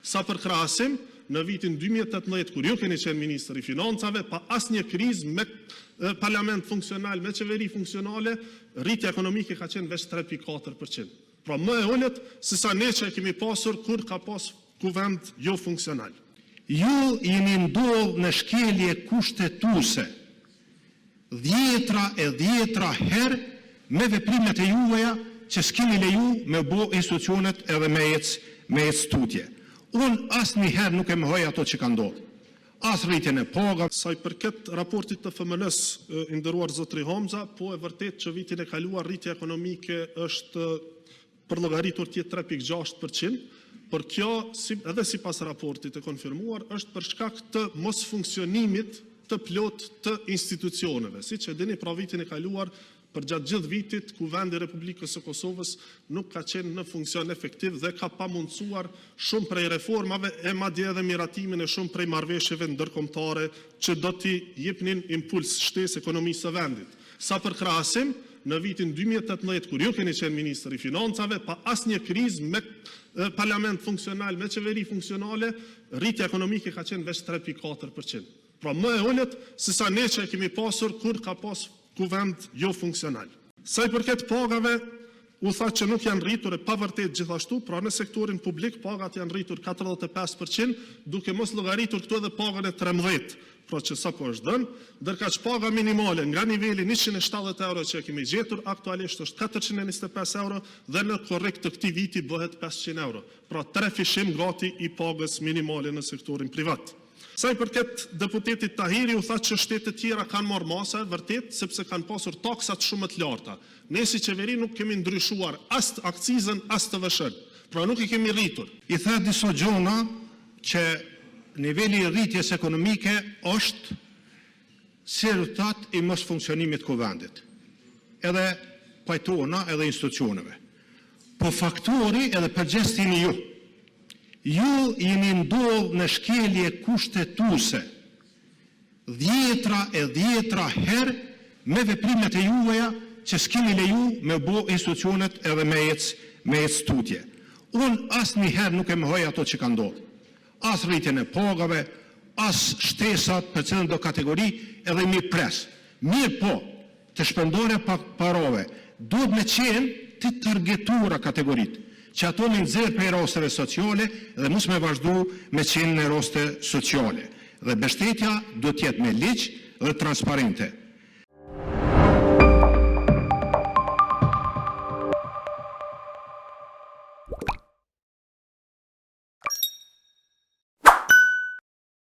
Sa për krahasim, në vitin 2018, kur ju keni qenë ministër i financave, pa asnjë krizë me parlament funksional, me qeveri funksionale, rritja ekonomike ka qenë veç 3.4%. Pra më e ulët se sa ne që kemi pasur kur ka pas kuvend jo funksional. Ju jeni ndodhur në shkelje kushtetuese 10 herë me veprimet e juaja që s'keni leju me bo institucionet edhe me ecë tutje. Unë asnjëherë nuk e mohoj ato që ka ndodhur. As rritjen e pagave. Sa i përket raportit të FMN-s, i nderuar zotri Hamza, po e vërtet që vitin e kaluar rritja ekonomike është përllogaritur të jetë 3.6%, por kjo, edhe sipas raportit e konfirmuar, është për shkak të mos funksionimit të plot të institucioneve. Siç e dini, pra vitin e kaluar, për gjatë gjithë vitit, Kuvendi i Republikës së Kosovës nuk ka qenë në funksion efektiv dhe ka pamundsuar shumë prej reformave e madje edhe miratimin e shumë prej marrëveshjeve ndërkombëtare që do t'i jepnin impuls shtesë ekonomisë së vendit. Sa për krahasim, në vitin 2018, kur ju keni qenë ministër i financave, pa asnjë krizë me parlament funksional, me qeveri funksionale, rritja ekonomike ka qenë veç 3.4%. Pra më e ulët se sa ne që kemi pasur kur ka pas kuvend jo funksional. Sa i përket pagave, u tha që nuk janë rritur e pa vërtet gjithashtu, pra në sektorin publik pagat janë rritur 45%, duke mos llogaritur këtu edhe pagën e 13%, pra që sa po është dënë, ndërka që paga minimale nga niveli 170 euro që kemi gjetur, aktualisht është 425 euro dhe në korrekt të këtij viti bëhet 500 euro. Pra 3 fishim gati i pagës minimale në sektorin privat. Sa i përket deputetit Tahiri, u tha që shtetet tjera kanë marrë masa, vërtet, sepse kanë pasur taksat shumë të larta. Ne si qeveri nuk kemi ndryshuar as akcizën, as të vëshën. Pra nuk i kemi rritur. I tha disa gjona që niveli i rritjes ekonomike është si rezultat i mos funksionimit të kuvendit. Edhe pajtona, edhe institucioneve. Po faktori edhe përgjegjësimi ju. Ju jeni ndodhur në shkelje kushtetuese 10 herë me veprimet e juaja që s'keni leju me bo institucionet edhe me ecë tutje. Unë asnjëherë nuk e mohoj ato që ka ndodhur. As rritjen e pagave, as shtesat për cilën do kategori edhe mi pres. Mirë po, të shpendore parove, duhet me qenë të targetura kategoritë, që ato me nxjerr prej rasteve sociale dhe mos me vazhdu me qenë në raste sociale. Dhe mbështetja do të jetë me ligj dhe transparente.